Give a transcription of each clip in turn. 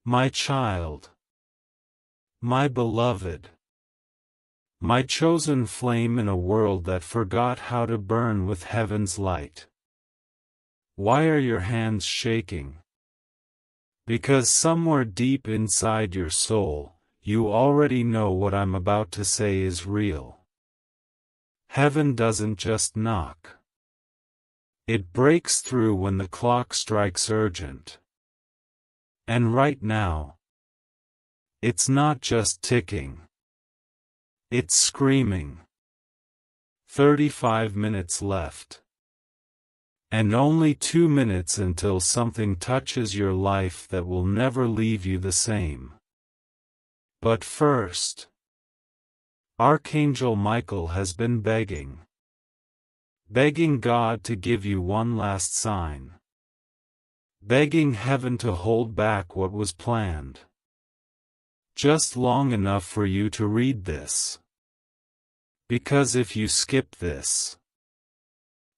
My child, my beloved, my chosen flame in a world that forgot how to burn with heaven's light. Why are your hands shaking? Because somewhere deep inside your soul, you already know what I'm about to say is real. Heaven doesn't just knock. It breaks through when the clock strikes urgent. And right now, it's not just ticking. It's screaming. 35 minutes left. And only 2 minutes until something touches your life that will never leave you the same. But first, Archangel Michael has been begging God to give you one last sign. Begging heaven to hold back what was planned. Just long enough for you to read this. Because if you skip this,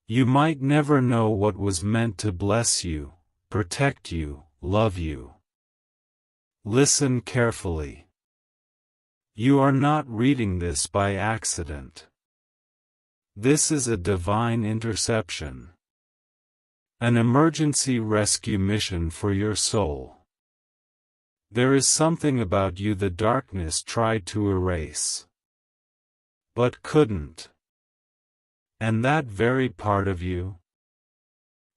you might never know what was meant to bless you, protect you, love you. Listen carefully. You are not reading this by accident. This is a divine interception. An emergency rescue mission for your soul. There is something about you the darkness tried to erase, but couldn't. And that very part of you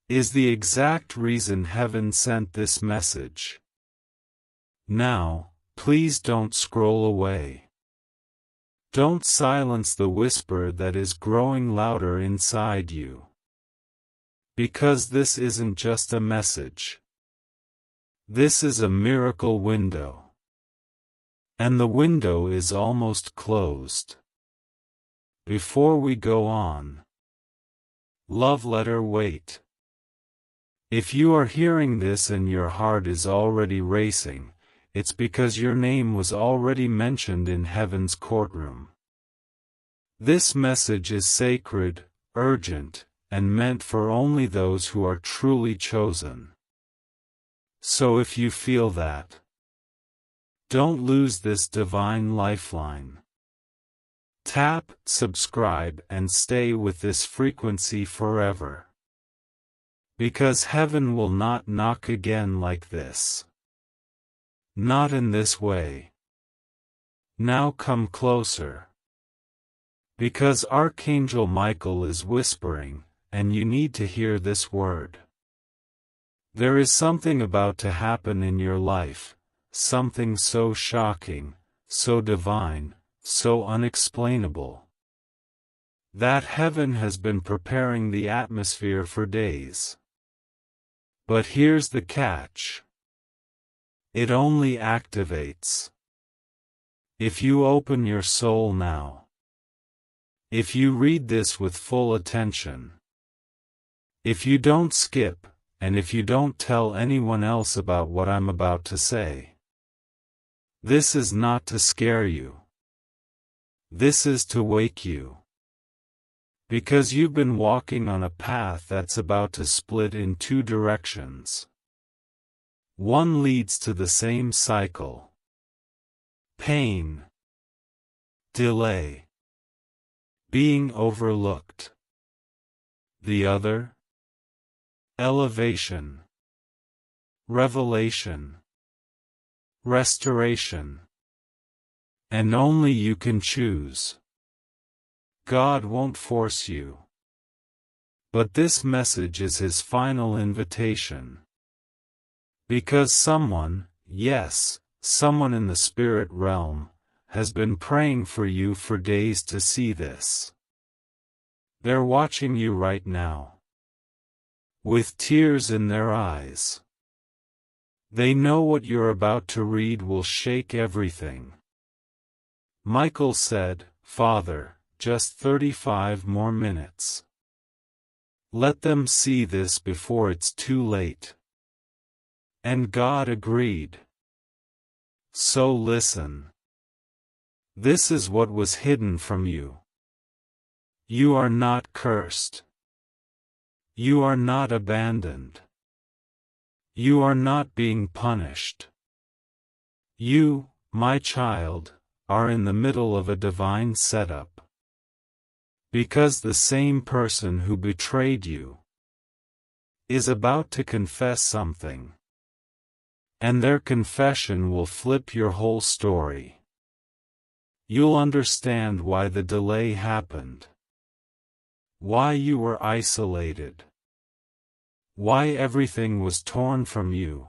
is the exact reason heaven sent this message. Now, please don't scroll away. Don't silence the whisper that is growing louder inside you. Because this isn't just a message. This is a miracle window. And the window is almost closed. Before we go on, love letter wait. If you are hearing this and your heart is already racing, it's because your name was already mentioned in heaven's courtroom. This message is sacred, urgent, and meant for only those who are truly chosen. So if you feel that, don't lose this divine lifeline. Tap, subscribe, and stay with this frequency forever. Because heaven will not knock again like this. Not in this way. Now come closer. Because Archangel Michael is whispering, and you need to hear this word. There is something about to happen in your life, something so shocking, so divine, so unexplainable, that heaven has been preparing the atmosphere for days. But here's the catch. It only activates if you open your soul now. If you read this with full attention. If you don't skip, and if you don't tell anyone else about what I'm about to say. This is not to scare you. This is to wake you. Because you've been walking on a path that's about to split in two directions. One leads to the same cycle. Pain. Delay. Being overlooked. The other? Elevation. Revelation. Restoration. And only you can choose. God won't force you. But this message is His final invitation. Because someone, yes, someone in the spirit realm, has been praying for you for days to see this. They're watching you right now. With tears in their eyes. They know what you're about to read will shake everything. Michael said, "Father, just 35 more minutes. Let them see this before it's too late." And God agreed. So listen. This is what was hidden from you. You are not cursed. You are not abandoned. You are not being punished. You, my child, are in the middle of a divine setup. Because the same person who betrayed you is about to confess something. And their confession will flip your whole story. You'll understand why the delay happened. Why you were isolated. Why everything was torn from you.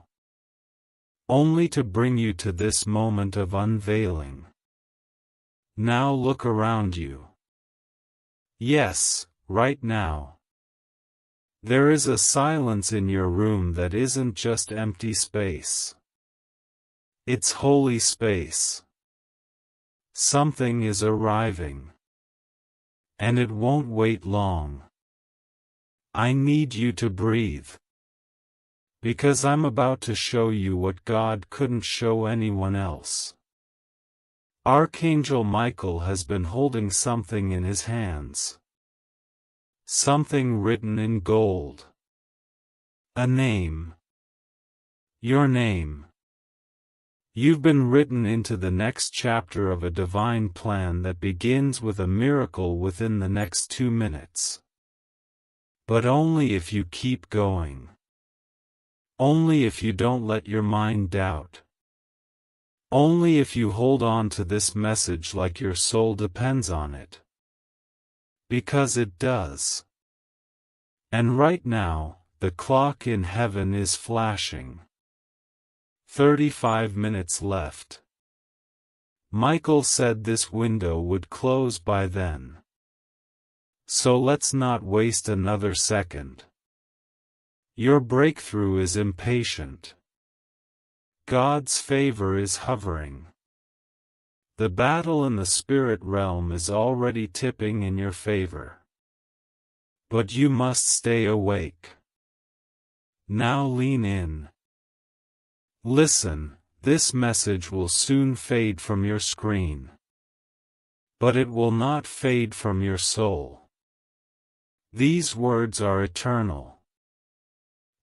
Only to bring you to this moment of unveiling. Now look around you. Yes, right now. There is a silence in your room that isn't just empty space. It's holy space. Something is arriving. And it won't wait long. I need you to breathe. Because I'm about to show you what God couldn't show anyone else. Archangel Michael has been holding something in his hands. Something written in gold. A name. Your name. You've been written into the next chapter of a divine plan that begins with a miracle within the next 2 minutes. But only if you keep going. Only if you don't let your mind doubt. Only if you hold on to this message like your soul depends on it. Because it does. And right now, the clock in heaven is flashing. 35 minutes left. Michael said this window would close by then. So let's not waste another second. Your breakthrough is impatient. God's favor is hovering. The battle in the spirit realm is already tipping in your favor. But you must stay awake. Now lean in. Listen, this message will soon fade from your screen. But it will not fade from your soul. These words are eternal.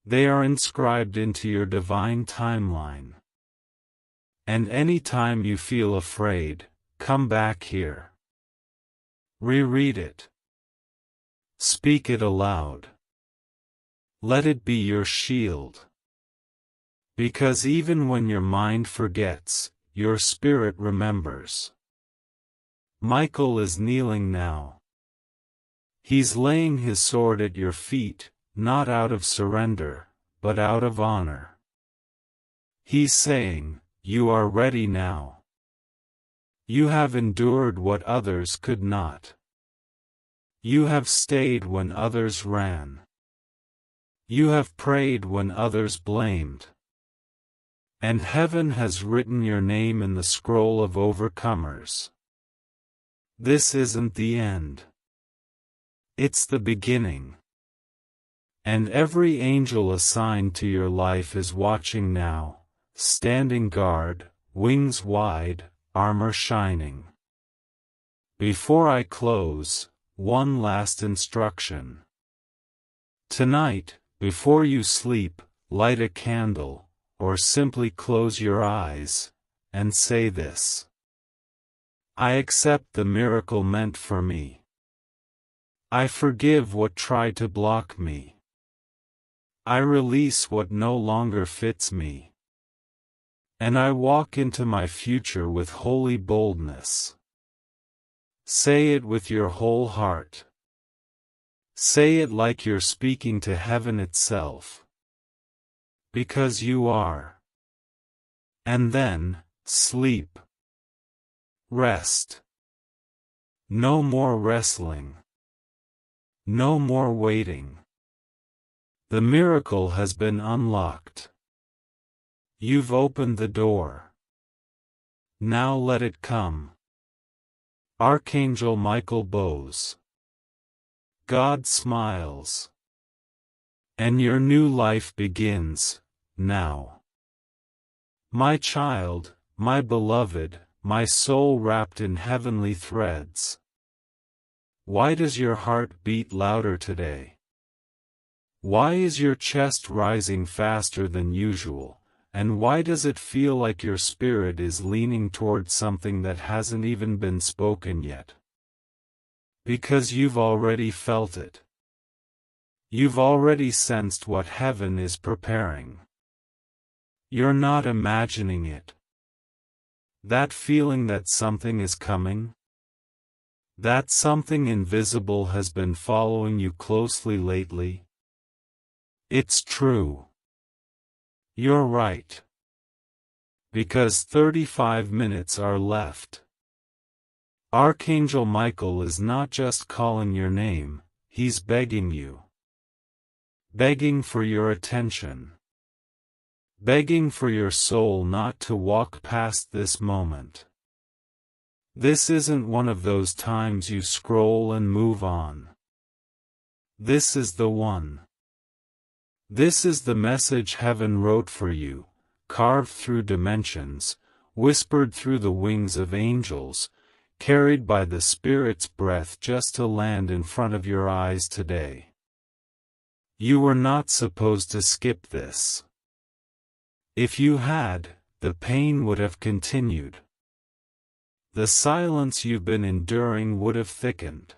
They are inscribed into your divine timeline. And any time you feel afraid, come back here. Reread it. Speak it aloud. Let it be your shield. Because even when your mind forgets, your spirit remembers. Michael is kneeling now. He's laying his sword at your feet, not out of surrender, but out of honor. He's saying, you are ready now. You have endured what others could not. You have stayed when others ran. You have prayed when others blamed. And heaven has written your name in the scroll of overcomers. This isn't the end. It's the beginning. And every angel assigned to your life is watching now, standing guard, wings wide, armor shining. Before I close, one last instruction. Tonight, before you sleep, light a candle, or simply close your eyes, and say this. I accept the miracle meant for me. I forgive what tried to block me. I release what no longer fits me. And I walk into my future with holy boldness. Say it with your whole heart. Say it like you're speaking to heaven itself. Because you are. And then, sleep. Rest. No more wrestling. No more waiting. The miracle has been unlocked. You've opened the door. Now let it come. Archangel Michael bows. God smiles. And your new life begins, now. My child, my beloved, my soul wrapped in heavenly threads. Why does your heart beat louder today? Why is your chest rising faster than usual, And why does it feel like your spirit is leaning towards something that hasn't even been spoken yet? Because you've already felt it. You've already sensed what heaven is preparing. You're not imagining it. That feeling that something is coming? That something invisible has been following you closely lately? It's true. You're right. Because 35 minutes are left. Archangel Michael is not just calling your name, he's begging you. Begging for your attention. Begging for your soul not to walk past this moment. This isn't one of those times you scroll and move on. This is the one. This is the message heaven wrote for you, carved through dimensions, whispered through the wings of angels, carried by the Spirit's breath just to land in front of your eyes today. You were not supposed to skip this. If you had, the pain would have continued. The silence you've been enduring would have thickened.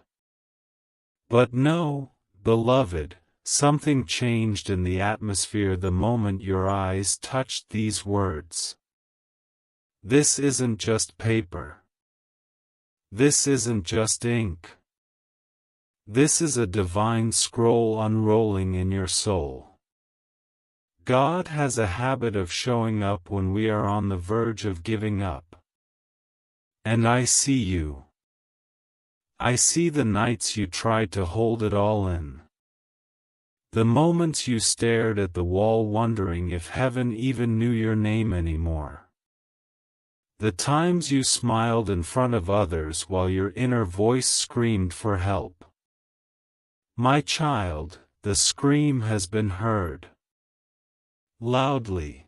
But no, beloved, something changed in the atmosphere the moment your eyes touched these words. This isn't just paper. This isn't just ink. This is a divine scroll unrolling in your soul. God has a habit of showing up when we are on the verge of giving up. And I see you. I see the nights you tried to hold it all in. The moments you stared at the wall wondering if heaven even knew your name anymore. The times you smiled in front of others while your inner voice screamed for help. My child, the scream has been heard. Loudly.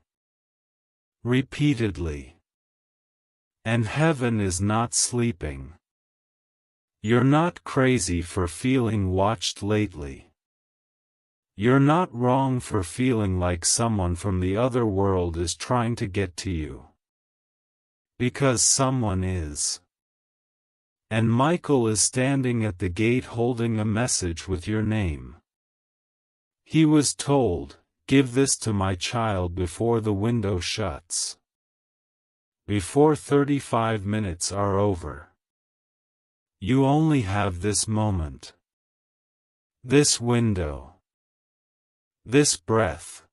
Repeatedly. And heaven is not sleeping. You're not crazy for feeling watched lately. You're not wrong for feeling like someone from the other world is trying to get to you. Because someone is. And Michael is standing at the gate holding a message with your name. He was told, "Give this to my child before the window shuts. Before 35 minutes are over. You only have this moment. This window. This breath.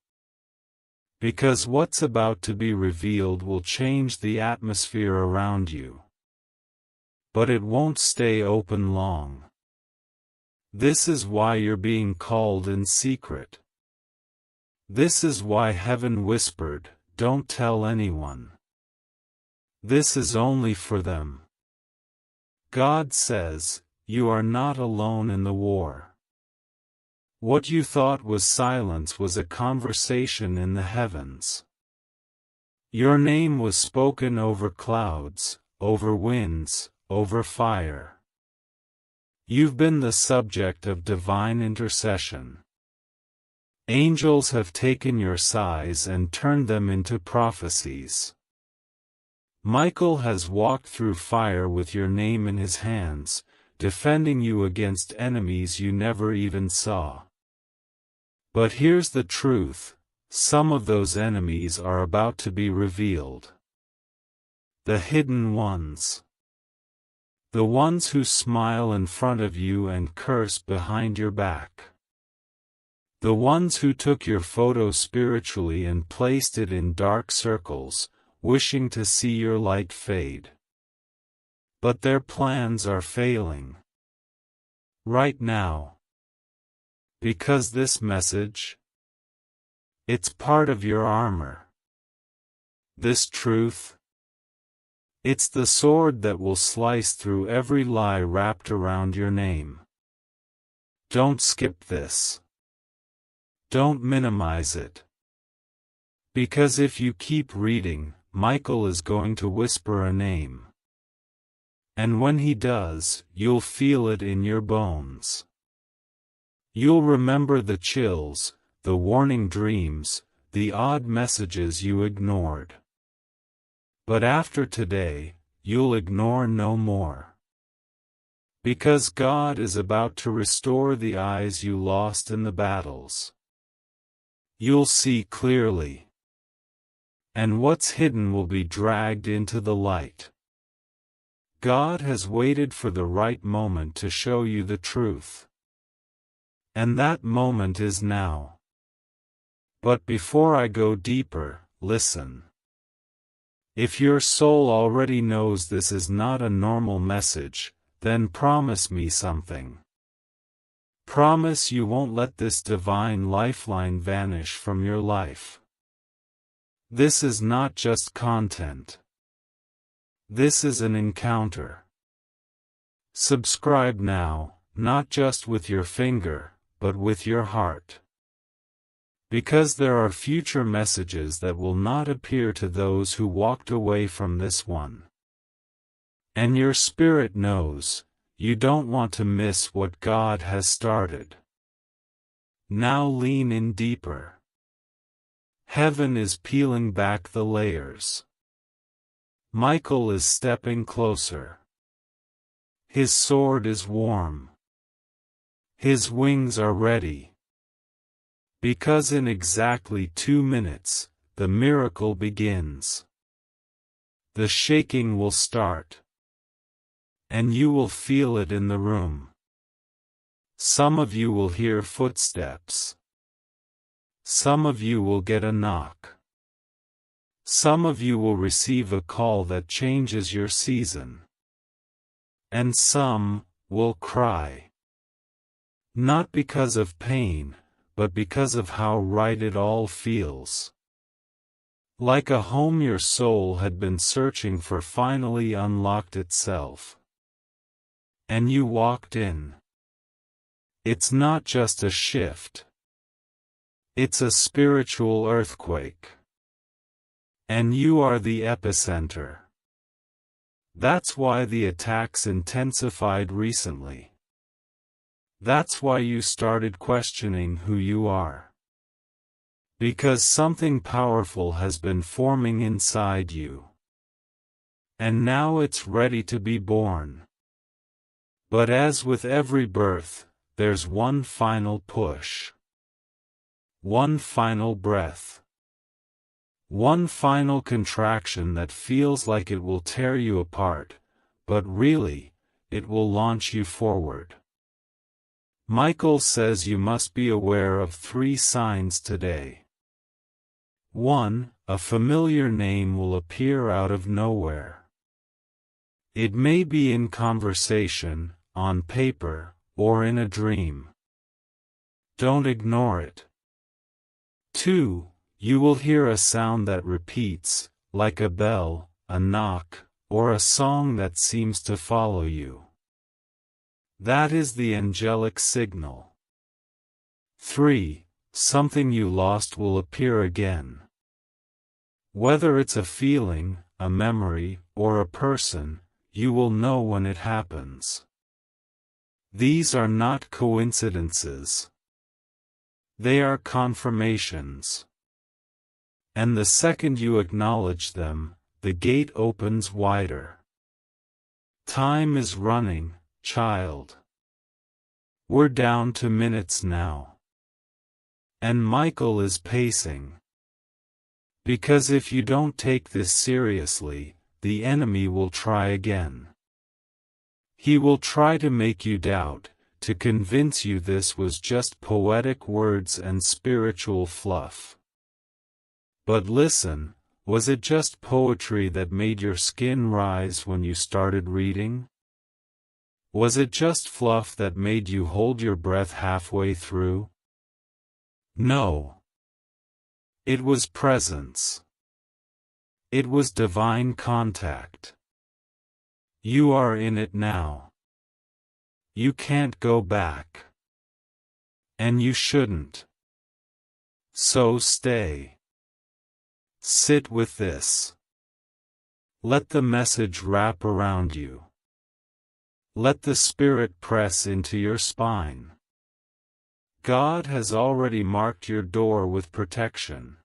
Because what's about to be revealed will change the atmosphere around you. But it won't stay open long. This is why you're being called in secret. This is why heaven whispered, 'Don't tell anyone.' This is only for them. God says, you are not alone in the war. What you thought was silence was a conversation in the heavens. Your name was spoken over clouds, over winds, over fire. You've been the subject of divine intercession. Angels have taken your sighs and turned them into prophecies. Michael has walked through fire with your name in his hands, defending you against enemies you never even saw. But here's the truth, some of those enemies are about to be revealed. The hidden ones. The ones who smile in front of you and curse behind your back. The ones who took your photo spiritually and placed it in dark circles, wishing to see your light fade. But their plans are failing. Right now. Because this message, it's part of your armor. This truth, it's the sword that will slice through every lie wrapped around your name. Don't skip this. Don't minimize it. Because if you keep reading, Michael is going to whisper a name. And when he does, you'll feel it in your bones. You'll remember the chills, the warning dreams, the odd messages you ignored. But after today, you'll ignore no more. Because God is about to restore the eyes you lost in the battles. You'll see clearly. And what's hidden will be dragged into the light. God has waited for the right moment to show you the truth. And that moment is now. But before I go deeper, listen. If your soul already knows this is not a normal message, then promise me something. Promise you won't let this divine lifeline vanish from your life. This is not just content. This is an encounter. Subscribe now, not just with your finger, but with your heart. Because there are future messages that will not appear to those who walked away from this one. And your spirit knows, you don't want to miss what God has started. Now lean in deeper. Heaven is peeling back the layers. Michael is stepping closer. His sword is warm. His wings are ready. Because in exactly 2 minutes, the miracle begins. The shaking will start. And you will feel it in the room. Some of you will hear footsteps. Some of you will get a knock. Some of you will receive a call that changes your season. And some will cry. Not because of pain, but because of how right it all feels. Like a home your soul had been searching for finally unlocked itself. And you walked in. It's not just a shift. It's a spiritual earthquake. And you are the epicenter. That's why the attacks intensified recently. That's why you started questioning who you are. Because something powerful has been forming inside you. And now it's ready to be born. But as with every birth, there's one final push. One final breath. One final contraction that feels like it will tear you apart, but really, it will launch you forward. Michael says you must be aware of 3 signs today. 1. A familiar name will appear out of nowhere. It may be in conversation, on paper, or in a dream. Don't ignore it. 2. You will hear a sound that repeats, like a bell, a knock, or a song that seems to follow you. That is the angelic signal. 3. Something you lost will appear again. Whether it's a feeling, a memory, or a person, you will know when it happens. These are not coincidences. They are confirmations. And the second you acknowledge them, the gate opens wider. Time is running, child. We're down to minutes now. And Michael is pacing. Because if you don't take this seriously, the enemy will try again. He will try to make you doubt, to convince you this was just poetic words and spiritual fluff. But listen, was it just poetry that made your skin rise when you started reading? Was it just fluff that made you hold your breath halfway through? No. It was presence. It was divine contact. You are in it now. You can't go back. And you shouldn't. So stay. Sit with this. Let the message wrap around you. Let the Spirit press into your spine. God has already marked your door with protection.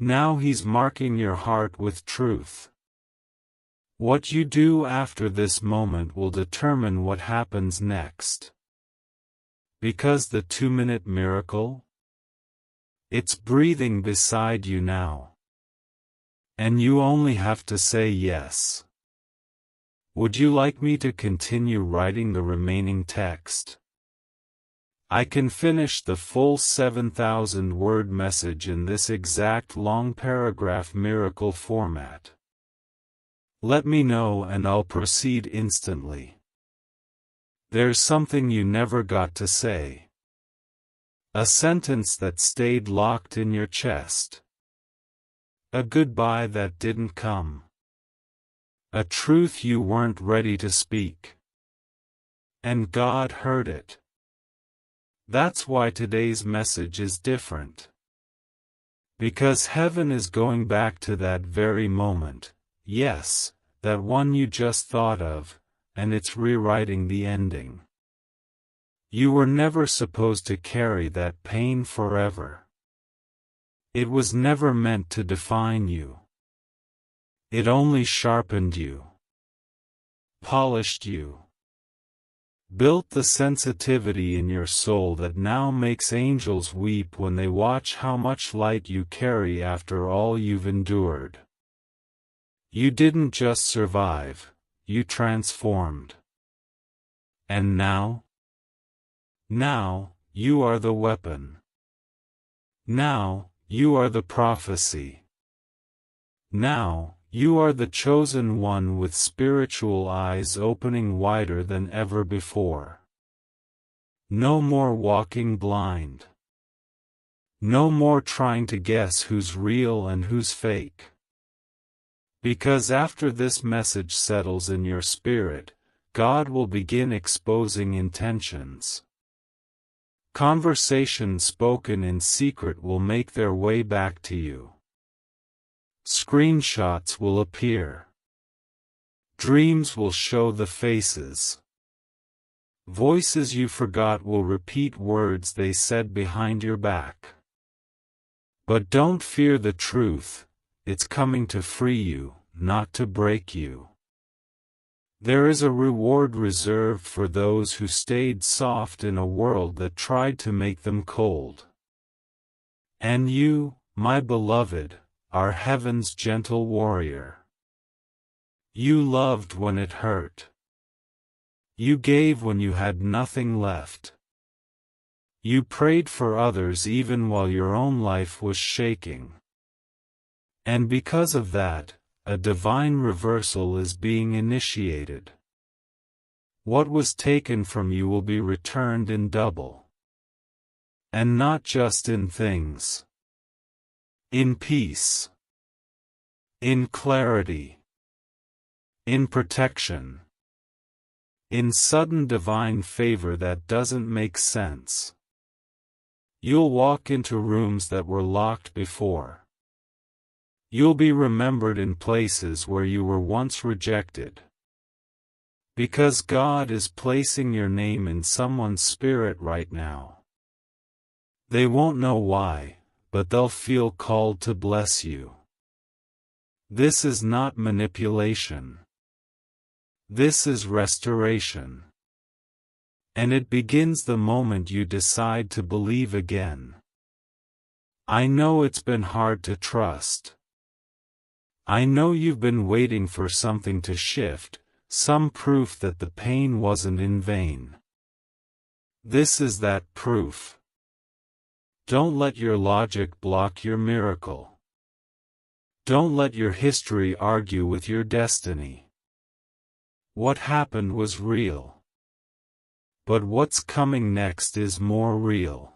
Now He's marking your heart with truth. What you do after this moment will determine what happens next. Because the 2-minute miracle? It's breathing beside you now. And you only have to say yes. Would you like me to continue writing the remaining text? I can finish the full 7,000-word message in this exact long paragraph miracle format. Let me know and I'll proceed instantly. There's something you never got to say. A sentence that stayed locked in your chest. A goodbye that didn't come. A truth you weren't ready to speak. And God heard it. That's why today's message is different. Because heaven is going back to that very moment, yes, that one you just thought of, and it's rewriting the ending. You were never supposed to carry that pain forever. It was never meant to define you. It only sharpened you, polished you, built the sensitivity in your soul that now makes angels weep when they watch how much light you carry after all you've endured. You didn't just survive, you transformed. And now? Now, you are the weapon. Now, you are the prophecy. Now, you are the chosen one with spiritual eyes opening wider than ever before. No more walking blind. No more trying to guess who's real and who's fake. Because after this message settles in your spirit, God will begin exposing intentions. Conversations spoken in secret will make their way back to you. Screenshots will appear. Dreams will show the faces. Voices you forgot will repeat words they said behind your back. But don't fear the truth, it's coming to free you, not to break you. There is a reward reserved for those who stayed soft in a world that tried to make them cold. And you, my beloved, are heaven's gentle warrior. You loved when it hurt. You gave when you had nothing left. You prayed for others even while your own life was shaking. And because of that, a divine reversal is being initiated. What was taken from you will be returned in double. And not just in things. In peace. In clarity. In protection. In sudden divine favor that doesn't make sense. You'll walk into rooms that were locked before. You'll be remembered in places where you were once rejected. Because God is placing your name in someone's spirit right now. They won't know why, but they'll feel called to bless you. This is not manipulation. This is restoration. And it begins the moment you decide to believe again. I know it's been hard to trust. I know you've been waiting for something to shift, some proof that the pain wasn't in vain. This is that proof. Don't let your logic block your miracle. Don't let your history argue with your destiny. What happened was real. But what's coming next is more real.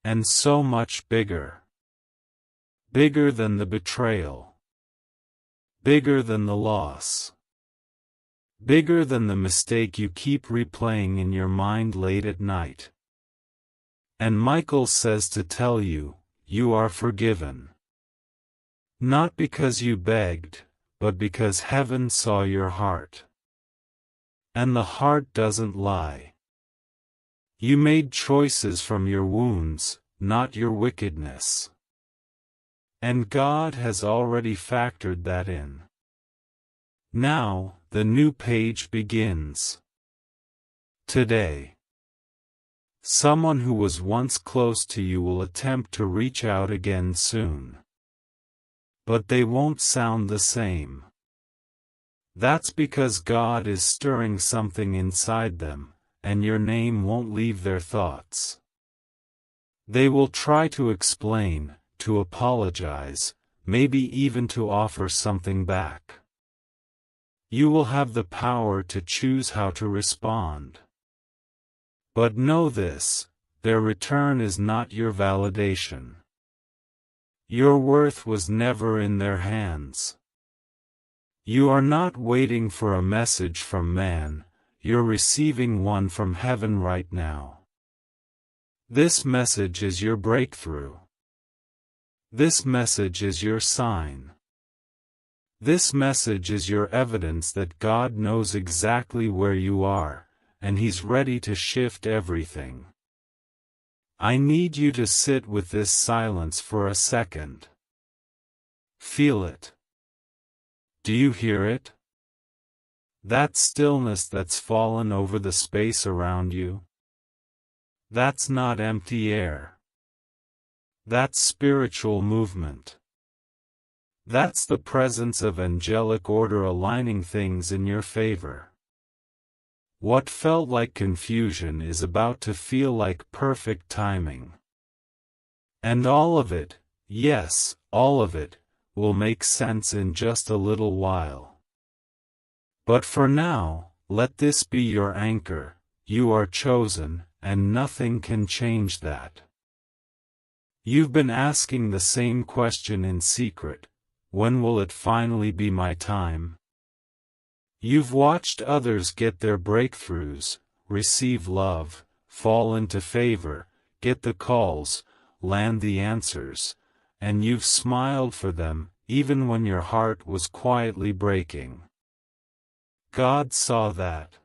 And so much bigger. Bigger than the betrayal. Bigger than the loss. Bigger than the mistake you keep replaying in your mind late at night. And Michael says to tell you, you are forgiven. Not because you begged, but because heaven saw your heart. And the heart doesn't lie. You made choices from your wounds, not your wickedness. And God has already factored that in. Now, the new page begins. Today, someone who was once close to you will attempt to reach out again soon. But they won't sound the same. That's because God is stirring something inside them, and your name won't leave their thoughts. They will try to explain, to apologize, maybe even to offer something back. You will have the power to choose how to respond. But know this, their return is not your validation. Your worth was never in their hands. You are not waiting for a message from man, you're receiving one from heaven right now. This message is your breakthrough. This message is your sign. This message is your evidence that God knows exactly where you are, and He's ready to shift everything. I need you to sit with this silence for a second. Feel it. Do you hear it? That stillness that's fallen over the space around you? That's not empty air. That's spiritual movement. That's the presence of angelic order aligning things in your favor. What felt like confusion is about to feel like perfect timing. And all of it, yes, all of it, will make sense in just a little while. But for now, let this be your anchor. You are chosen, and nothing can change that. You've been asking the same question in secret. When will it finally be my time? You've watched others get their breakthroughs, receive love, fall into favor, get the calls, land the answers, and you've smiled for them, even when your heart was quietly breaking. God saw that.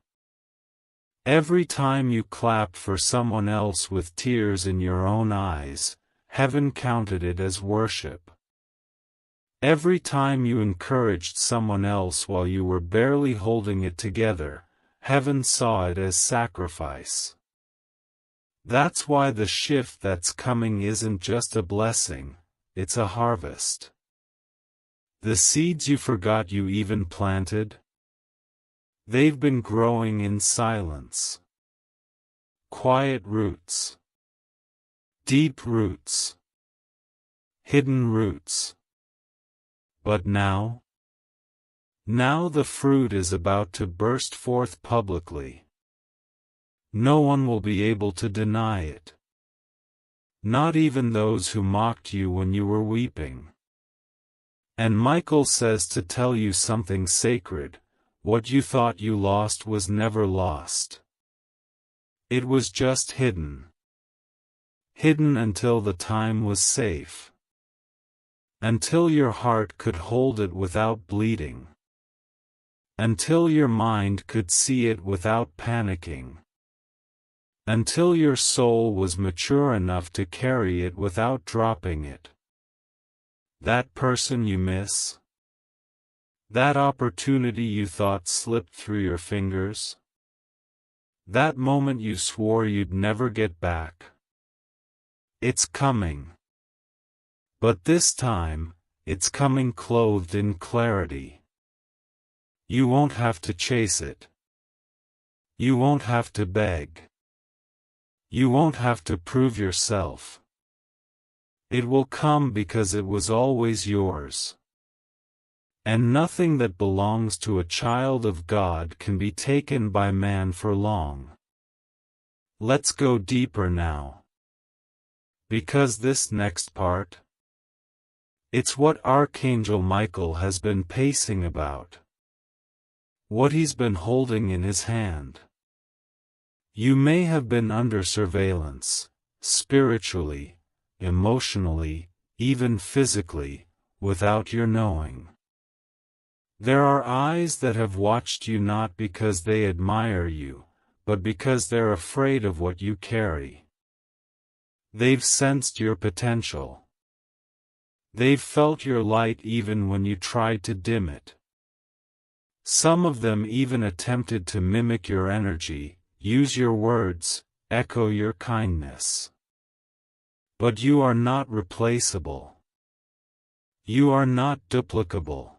Every time you clapped for someone else with tears in your own eyes, heaven counted it as worship. Every time you encouraged someone else while you were barely holding it together, heaven saw it as sacrifice. That's why the shift that's coming isn't just a blessing, it's a harvest. The seeds you forgot you even planted? They've been growing in silence. Quiet roots. Deep roots. Hidden roots. But now the fruit is about to burst forth publicly. No one will be able to deny it. Not even those who mocked you when you were weeping. And Michael says to tell you something sacred, what you thought you lost was never lost. It was just hidden. Hidden until the time was safe. Until your heart could hold it without bleeding. Until your mind could see it without panicking. Until your soul was mature enough to carry it without dropping it. That person you miss? That opportunity you thought slipped through your fingers? That moment you swore you'd never get back? It's coming. But this time, it's coming clothed in clarity. You won't have to chase it. You won't have to beg. You won't have to prove yourself. It will come because it was always yours. And nothing that belongs to a child of God can be taken by man for long. Let's go deeper now. Because this next part, it's what Archangel Michael has been pacing about. What he's been holding in his hand. You may have been under surveillance, spiritually, emotionally, even physically, without your knowing. There are eyes that have watched you not because they admire you, but because they're afraid of what you carry. They've sensed your potential. They've felt your light even when you tried to dim it. Some of them even attempted to mimic your energy, use your words, echo your kindness. But you are not replaceable. You are not duplicable.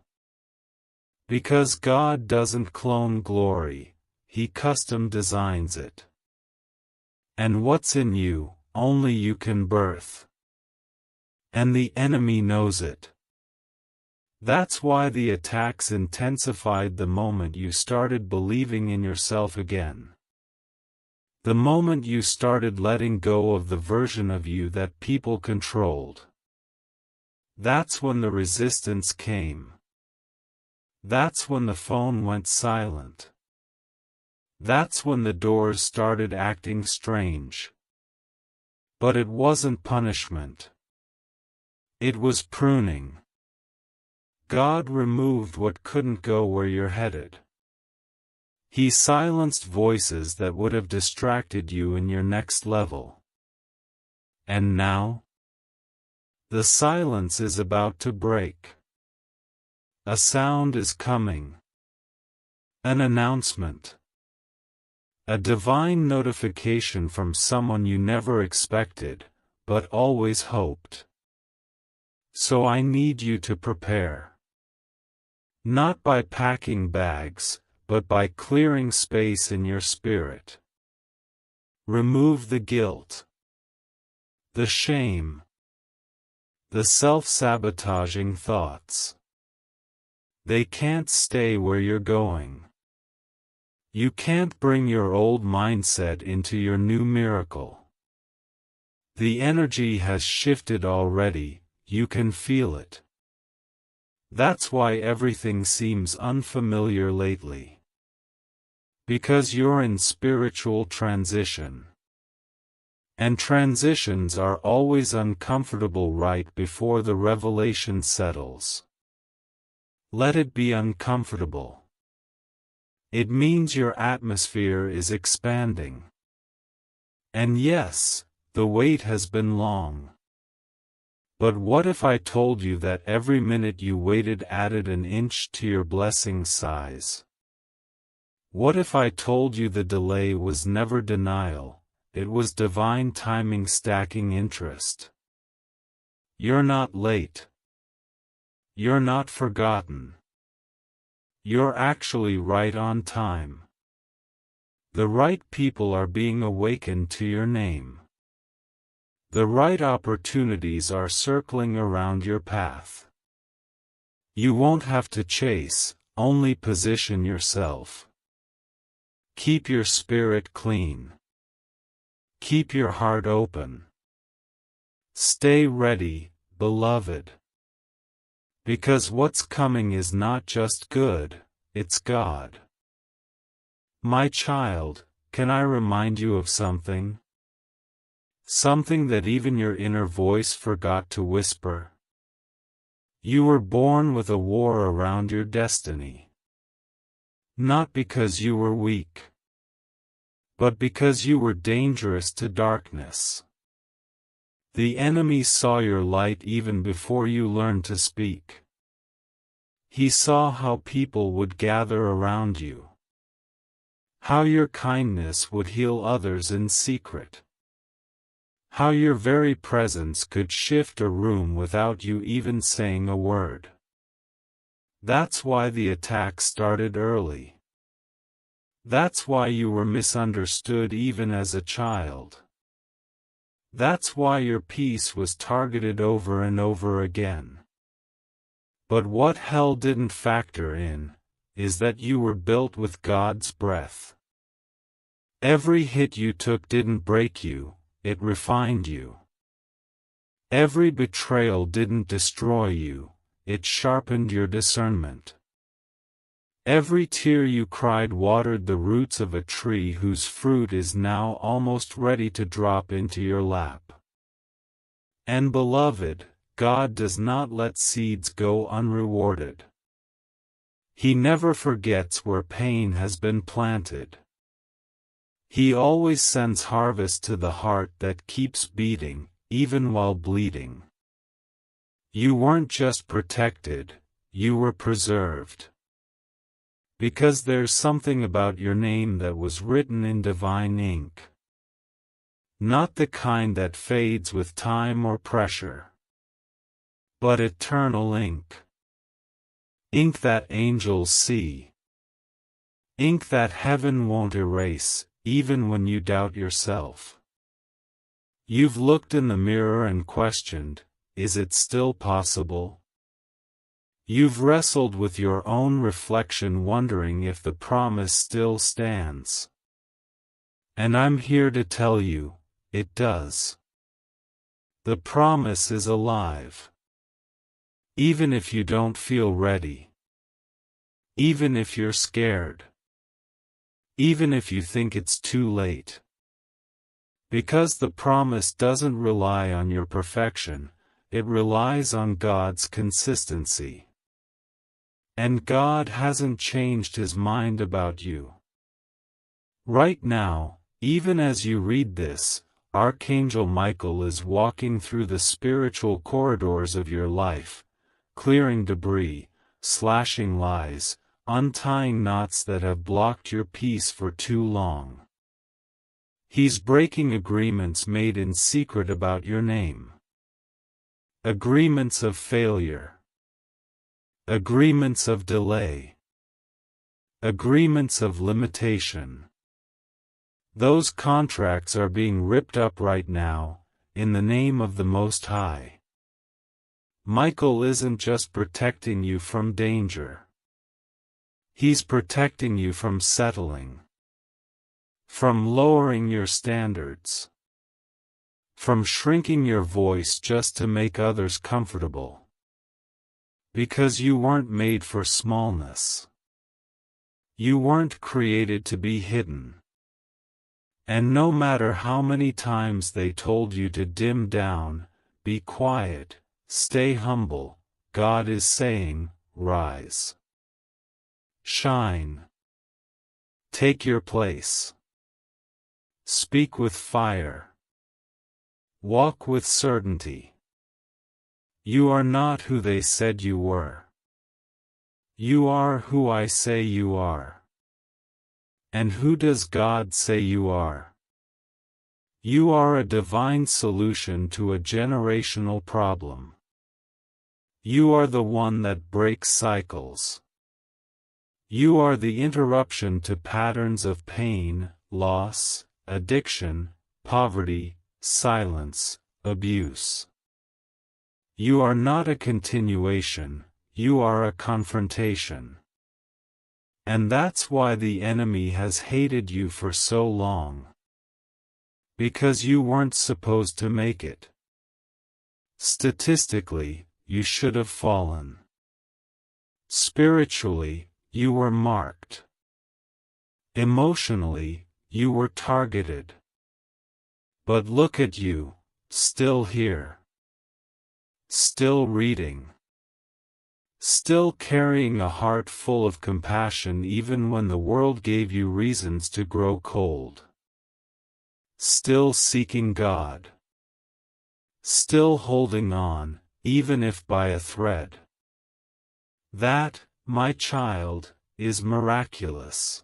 Because God doesn't clone glory, He custom designs it. And what's in you, only you can birth. And the enemy knows it. That's why the attacks intensified the moment you started believing in yourself again. The moment you started letting go of the version of you that people controlled. That's when the resistance came. That's when the phone went silent. That's when the doors started acting strange. But it wasn't punishment. It was pruning. God removed what couldn't go where you're headed. He silenced voices that would have distracted you in your next level. And now? The silence is about to break. A sound is coming. An announcement. A divine notification from someone you never expected, but always hoped. So I need you to prepare. Not by packing bags, but by clearing space in your spirit. Remove the guilt, the shame, the self-sabotaging thoughts. They can't stay where you're going. You can't bring your old mindset into your new miracle. The energy has shifted already, you can feel it. That's why everything seems unfamiliar lately. Because you're in spiritual transition. And transitions are always uncomfortable right before the revelation settles. Let it be uncomfortable. It means your atmosphere is expanding. And yes, the wait has been long. But what if I told you that every minute you waited added an inch to your blessing size? What if I told you the delay was never denial, it was divine timing stacking interest? You're not late. You're not forgotten. You're actually right on time. The right people are being awakened to your name. The right opportunities are circling around your path. You won't have to chase, only position yourself. Keep your spirit clean. Keep your heart open. Stay ready, beloved. Because what's coming is not just good, it's God. My child, can I remind you of something? Something that even your inner voice forgot to whisper. You were born with a war around your destiny. Not because you were weak, but because you were dangerous to darkness. The enemy saw your light even before you learned to speak. He saw how people would gather around you. How your kindness would heal others in secret. How your very presence could shift a room without you even saying a word. That's why the attack started early. That's why you were misunderstood even as a child. That's why your peace was targeted over and over again. But what hell didn't factor in, is that you were built with God's breath. Every hit you took didn't break you, it refined you. Every betrayal didn't destroy you, it sharpened your discernment. Every tear you cried watered the roots of a tree whose fruit is now almost ready to drop into your lap. And beloved, God does not let seeds go unrewarded. He never forgets where pain has been planted. He always sends harvest to the heart that keeps beating, even while bleeding. You weren't just protected, you were preserved. Because there's something about your name that was written in divine ink. Not the kind that fades with time or pressure, but eternal ink. Ink that angels see. Ink that heaven won't erase, even when you doubt yourself. You've looked in the mirror and questioned, is it still possible? You've wrestled with your own reflection wondering if the promise still stands. And I'm here to tell you, it does. The promise is alive. Even if you don't feel ready. Even if you're scared. Even if you think it's too late. Because the promise doesn't rely on your perfection, it relies on God's consistency. And God hasn't changed His mind about you. Right now, even as you read this, Archangel Michael is walking through the spiritual corridors of your life, clearing debris, slashing lies, untying knots that have blocked your peace for too long. He's breaking agreements made in secret about your name. Agreements of failure. Agreements of delay. Agreements of limitation. Those contracts are being ripped up right now, in the name of the Most High. Michael isn't just protecting you from danger. He's protecting you from settling. From lowering your standards. From shrinking your voice just to make others comfortable. Because you weren't made for smallness. You weren't created to be hidden. And no matter how many times they told you to dim down, be quiet, stay humble, God is saying, rise. Shine. Take your place. Speak with fire. Walk with certainty. You are not who they said you were. You are who I say you are. And who does God say you are? You are a divine solution to a generational problem. You are the one that breaks cycles. You are the interruption to patterns of pain, loss, addiction, poverty, silence, abuse. You are not a continuation, you are a confrontation. And that's why the enemy has hated you for so long. Because you weren't supposed to make it. Statistically, you should have fallen. Spiritually, you were marked. Emotionally, you were targeted. But look at you, still here. Still reading. Still carrying a heart full of compassion even when the world gave you reasons to grow cold. Still seeking God. Still holding on, even if by a thread. That, my child, is miraculous.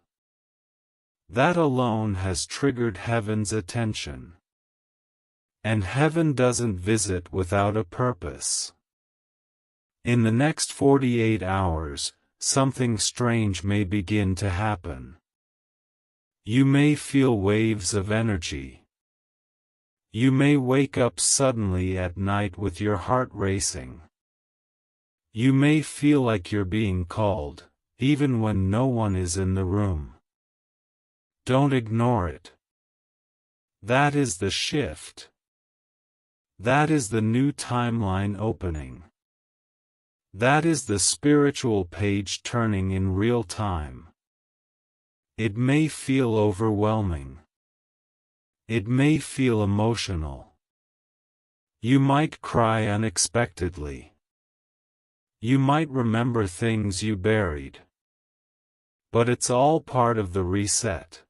That alone has triggered heaven's attention. And heaven doesn't visit without a purpose. In the next 48 hours, something strange may begin to happen. You may feel waves of energy. You may wake up suddenly at night with your heart racing. You may feel like you're being called, even when no one is in the room. Don't ignore it. That is the shift. That is the new timeline opening. That is the spiritual page turning in real time. It may feel overwhelming. It may feel emotional. You might cry unexpectedly. You might remember things you buried. But it's all part of the reset.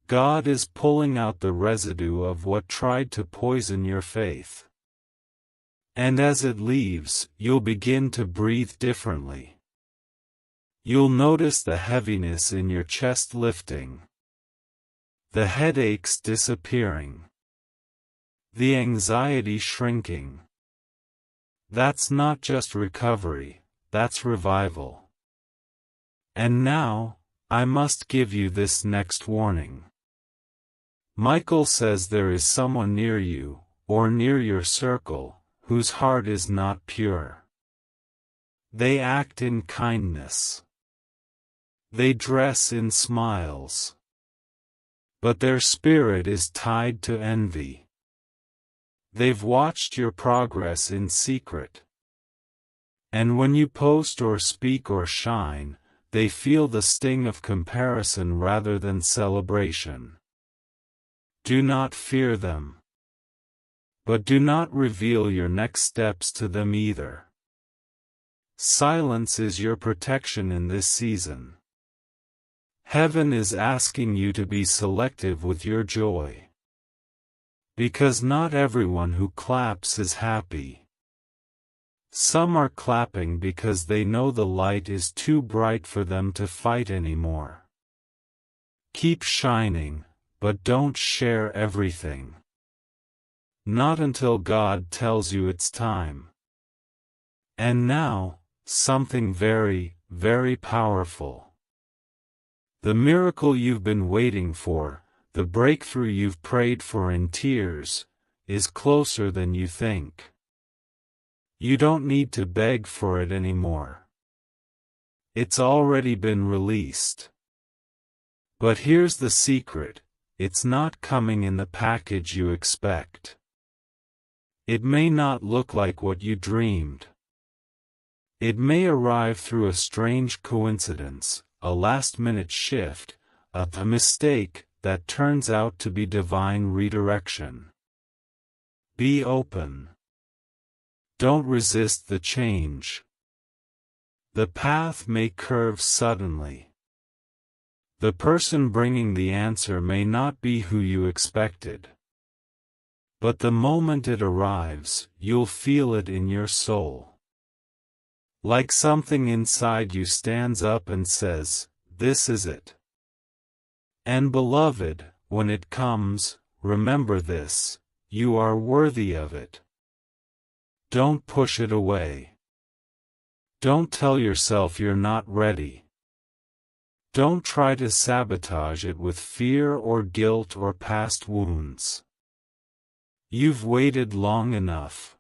God is pulling out the residue of what tried to poison your faith. And as it leaves, you'll begin to breathe differently. You'll notice the heaviness in your chest lifting, the headaches disappearing, the anxiety shrinking. That's not just recovery, that's revival. And now, I must give you this next warning. Michael says there is someone near you, or near your circle, whose heart is not pure. They act in kindness. They dress in smiles. But their spirit is tied to envy. They've watched your progress in secret. And when you post or speak or shine, they feel the sting of comparison rather than celebration. Do not fear them. But do not reveal your next steps to them either. Silence is your protection in this season. Heaven is asking you to be selective with your joy. Because not everyone who claps is happy. Some are clapping because they know the light is too bright for them to fight anymore. Keep shining, but don't share everything. Not until God tells you it's time. And now, something very, very powerful. The miracle you've been waiting for, the breakthrough you've prayed for in tears, is closer than you think. You don't need to beg for it anymore. It's already been released. But here's the secret, it's not coming in the package you expect. It may not look like what you dreamed. It may arrive through a strange coincidence, a last-minute shift, a mistake that turns out to be divine redirection. Be open. Don't resist the change. The path may curve suddenly. The person bringing the answer may not be who you expected. But the moment it arrives, you'll feel it in your soul. Like something inside you stands up and says, "This is it." And beloved, when it comes, remember this, you are worthy of it. Don't push it away. Don't tell yourself you're not ready. Don't try to sabotage it with fear or guilt or past wounds. You've waited long enough.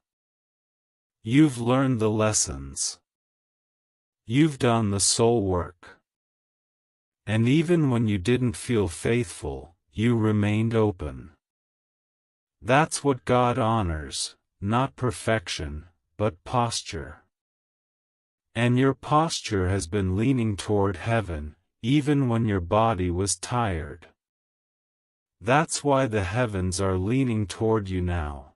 You've learned the lessons. You've done the soul work. And even when you didn't feel faithful, you remained open. That's what God honors, not perfection, but posture. And your posture has been leaning toward heaven, even when your body was tired. That's why the heavens are leaning toward you now.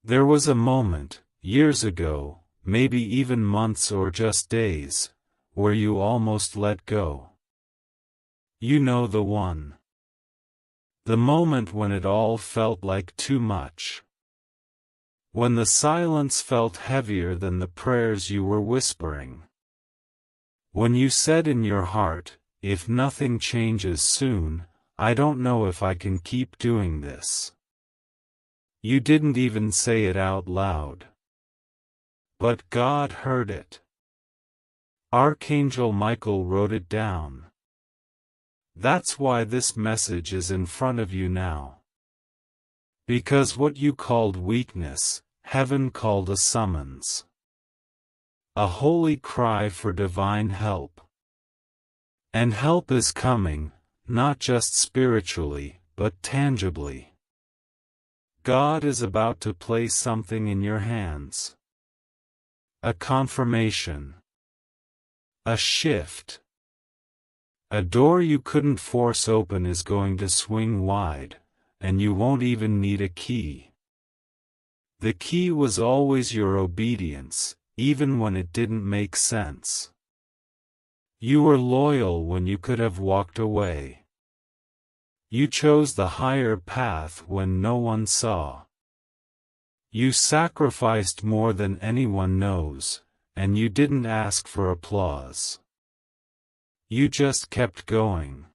There was a moment, years ago, maybe even months or just days, where you almost let go. You know the one. The moment when it all felt like too much. When the silence felt heavier than the prayers you were whispering. When you said in your heart, "If nothing changes soon, I don't know if I can keep doing this." You didn't even say it out loud. But God heard it. Archangel Michael wrote it down. That's why this message is in front of you now. Because what you called weakness, heaven called a summons. A holy cry for divine help. And help is coming, not just spiritually, but tangibly. God is about to place something in your hands. A confirmation. A shift. A door you couldn't force open is going to swing wide, and you won't even need a key. The key was always your obedience, even when it didn't make sense. You were loyal when you could have walked away. You chose the higher path when no one saw. You sacrificed more than anyone knows, and you didn't ask for applause. You just kept going.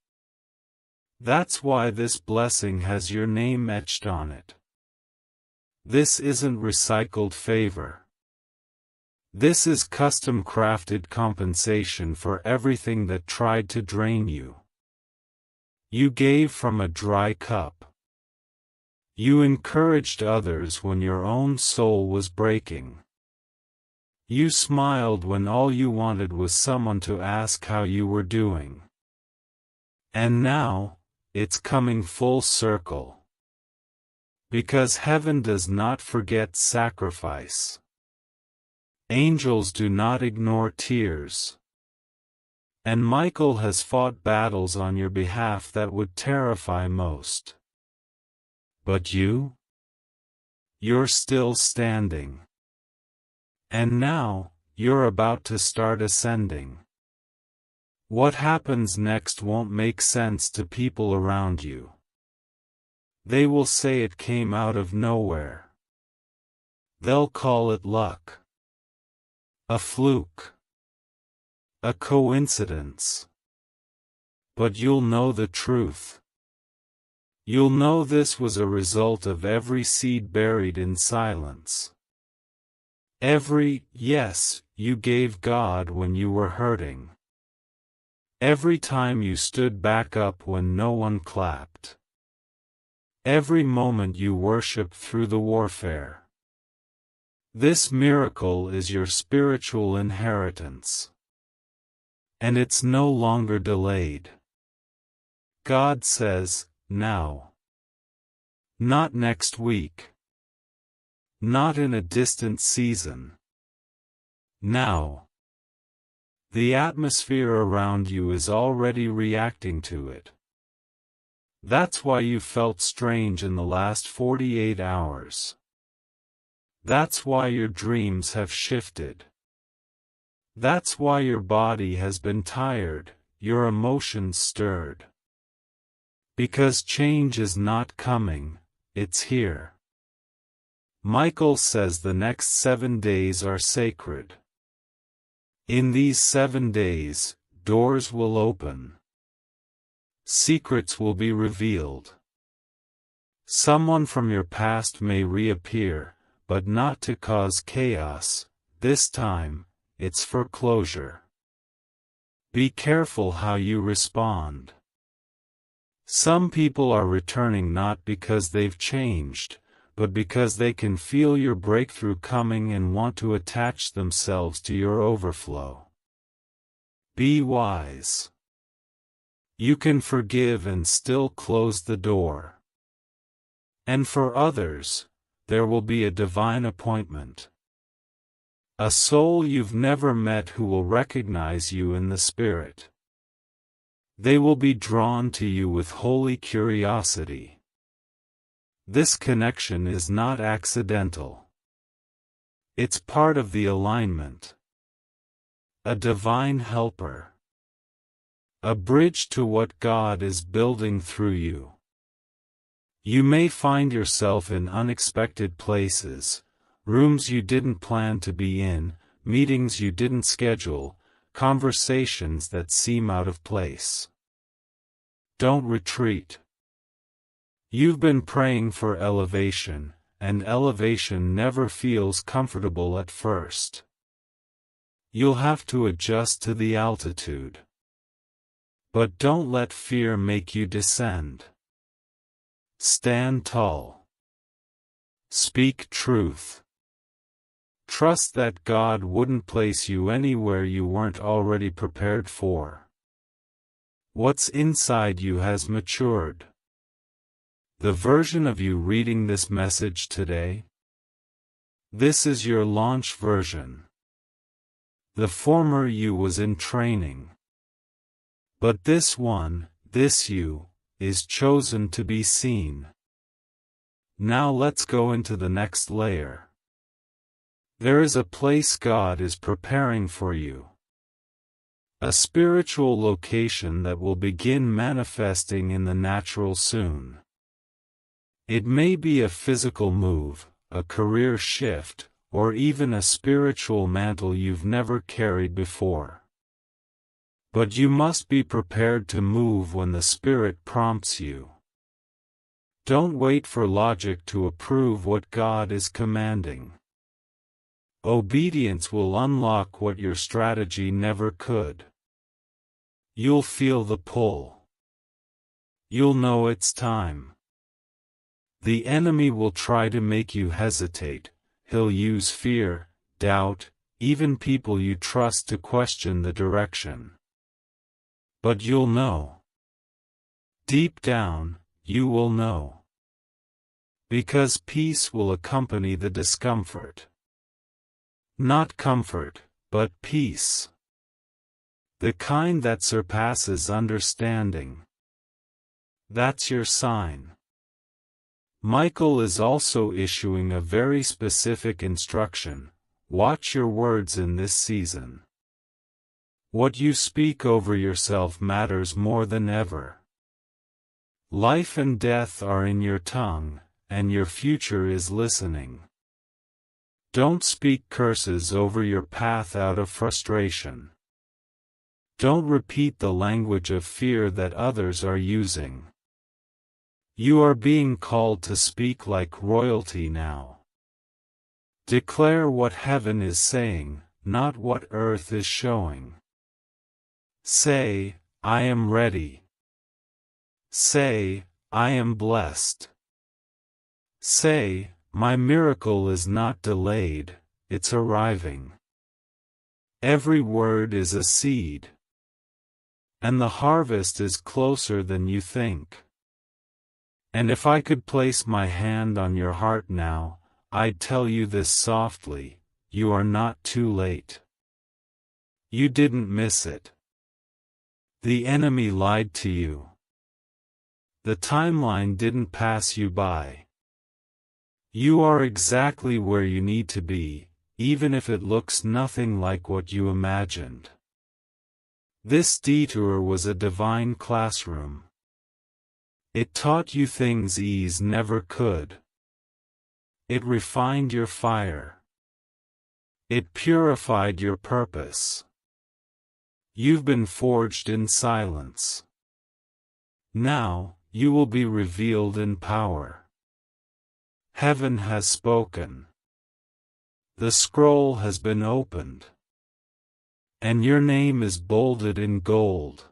That's why this blessing has your name etched on it. This isn't recycled favor. This is custom-crafted compensation for everything that tried to drain you. You gave from a dry cup. You encouraged others when your own soul was breaking. You smiled when all you wanted was someone to ask how you were doing. And now, it's coming full circle. Because heaven does not forget sacrifice. Angels do not ignore tears. And Michael has fought battles on your behalf that would terrify most. But you? You're still standing. And now, you're about to start ascending. What happens next won't make sense to people around you. They will say it came out of nowhere. They'll call it luck. A fluke. A coincidence. But you'll know the truth. You'll know this was a result of every seed buried in silence. Every yes you gave God when you were hurting. Every time you stood back up when no one clapped. Every moment you worshiped through the warfare. This miracle is your spiritual inheritance. And it's no longer delayed. God says, now. Not next week. Not in a distant season. Now. The atmosphere around you is already reacting to it. That's why you felt strange in the last 48 hours. That's why your dreams have shifted. That's why your body has been tired, your emotions stirred. Because change is not coming, it's here. Michael says the next 7 days are sacred. In these 7 days, doors will open. Secrets will be revealed. Someone from your past may reappear, but not to cause chaos. This time, it's for closure. Be careful how you respond. Some people are returning not because they've changed, but because they can feel your breakthrough coming and want to attach themselves to your overflow. Be wise. You can forgive and still close the door. And for others, there will be a divine appointment. A soul you've never met who will recognize you in the Spirit. They will be drawn to you with holy curiosity. This connection is not accidental. It's part of the alignment. A divine helper. A bridge to what God is building through you. You may find yourself in unexpected places, rooms you didn't plan to be in, meetings you didn't schedule, conversations that seem out of place. Don't retreat. You've been praying for elevation, and elevation never feels comfortable at first. You'll have to adjust to the altitude. But don't let fear make you descend. Stand tall. Speak truth. Trust that God wouldn't place you anywhere you weren't already prepared for. What's inside you has matured. The version of you reading this message today? This is your launch version. The former you was in training. But this one, this you, is chosen to be seen. Now let's go into the next layer. There is a place God is preparing for you. A spiritual location that will begin manifesting in the natural soon. It may be a physical move, a career shift, or even a spiritual mantle you've never carried before. But you must be prepared to move when the Spirit prompts you. Don't wait for logic to approve what God is commanding. Obedience will unlock what your strategy never could. You'll feel the pull. You'll know it's time. The enemy will try to make you hesitate. He'll use fear, doubt, even people you trust to question the direction. But you'll know. Deep down, you will know. Because peace will accompany the discomfort. Not comfort, but peace. The kind that surpasses understanding. That's your sign. Michael is also issuing a very specific instruction: watch your words in this season. What you speak over yourself matters more than ever. Life and death are in your tongue, and your future is listening. Don't speak curses over your path out of frustration. Don't repeat the language of fear that others are using. You are being called to speak like royalty now. Declare what heaven is saying, not what earth is showing. Say, I am ready. Say, I am blessed. Say, my miracle is not delayed, it's arriving. Every word is a seed. And the harvest is closer than you think. And if I could place my hand on your heart now, I'd tell you this softly: you are not too late. You didn't miss it. The enemy lied to you. The timeline didn't pass you by. You are exactly where you need to be, even if it looks nothing like what you imagined. This detour was a divine classroom. It taught you things ease never could. It refined your fire. It purified your purpose. You've been forged in silence. Now, you will be revealed in power. Heaven has spoken. The scroll has been opened. And your name is bolded in gold.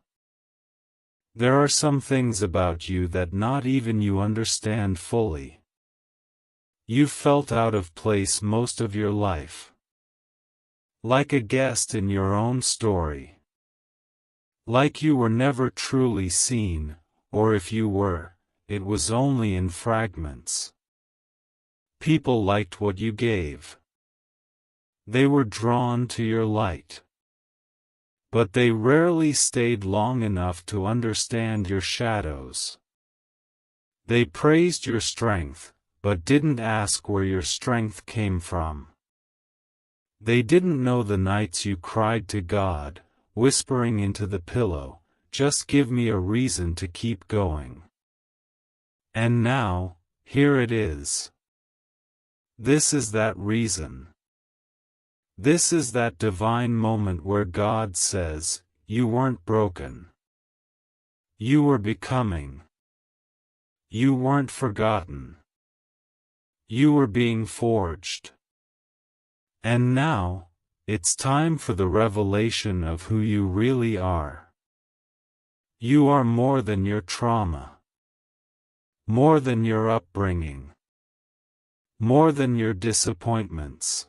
There are some things about you that not even you understand fully. You've felt out of place most of your life. Like a guest in your own story. Like you were never truly seen, or if you were, it was only in fragments. People liked what you gave. They were drawn to your light. But they rarely stayed long enough to understand your shadows. They praised your strength, but didn't ask where your strength came from. They didn't know the nights you cried to God, whispering into the pillow, "Just give me a reason to keep going." And now, here it is. This is that reason. This is that divine moment where God says, you weren't broken. You were becoming. You weren't forgotten. You were being forged. And now, it's time for the revelation of who you really are. You are more than your trauma. More than your upbringing. More than your disappointments.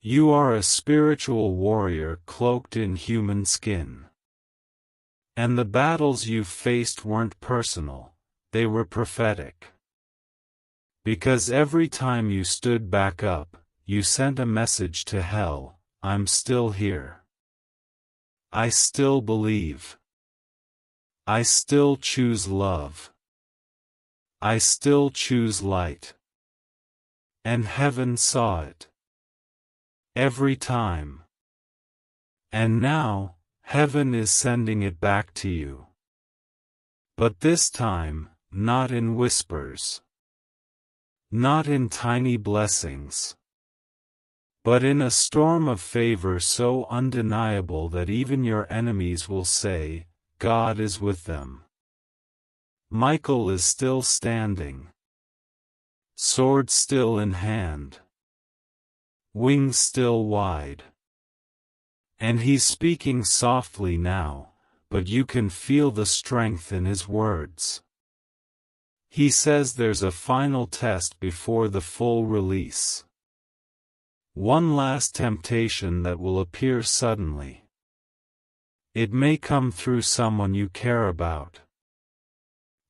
You are a spiritual warrior cloaked in human skin. And the battles you've faced weren't personal, they were prophetic. Because every time you stood back up, you sent a message to hell: I'm still here. I still believe. I still choose love. I still choose light. And heaven saw it. Every time. And now, heaven is sending it back to you. But this time, not in whispers. Not in tiny blessings, but in a storm of favor so undeniable that even your enemies will say, God is with them. Michael is still standing, sword still in hand, wings still wide. And he's speaking softly now, but you can feel the strength in his words. He says there's a final test before the full release. One last temptation that will appear suddenly. It may come through someone you care about.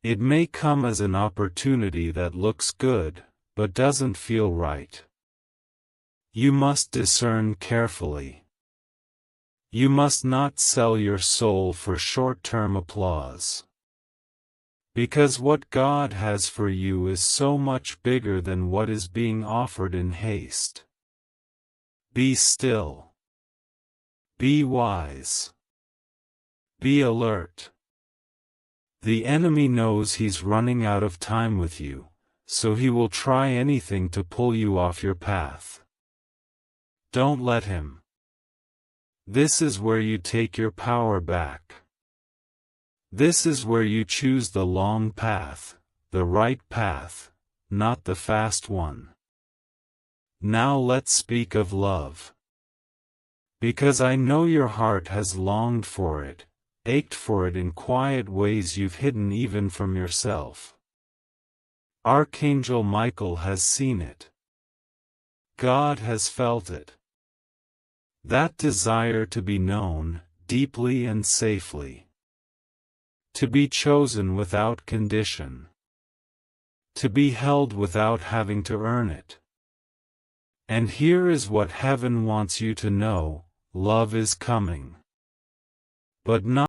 It may come as an opportunity that looks good, but doesn't feel right. You must discern carefully. You must not sell your soul for short-term applause. Because what God has for you is so much bigger than what is being offered in haste. Be still. Be wise. Be alert. The enemy knows he's running out of time with you, so he will try anything to pull you off your path. Don't let him. This is where you take your power back. This is where you choose the long path, the right path, not the fast one. Now let's speak of love. Because I know your heart has longed for it, ached for it in quiet ways you've hidden even from yourself. Archangel Michael has seen it. God has felt it. That desire to be known, deeply and safely. To be chosen without condition. To be held without having to earn it. And here is what heaven wants you to know, love is coming. But not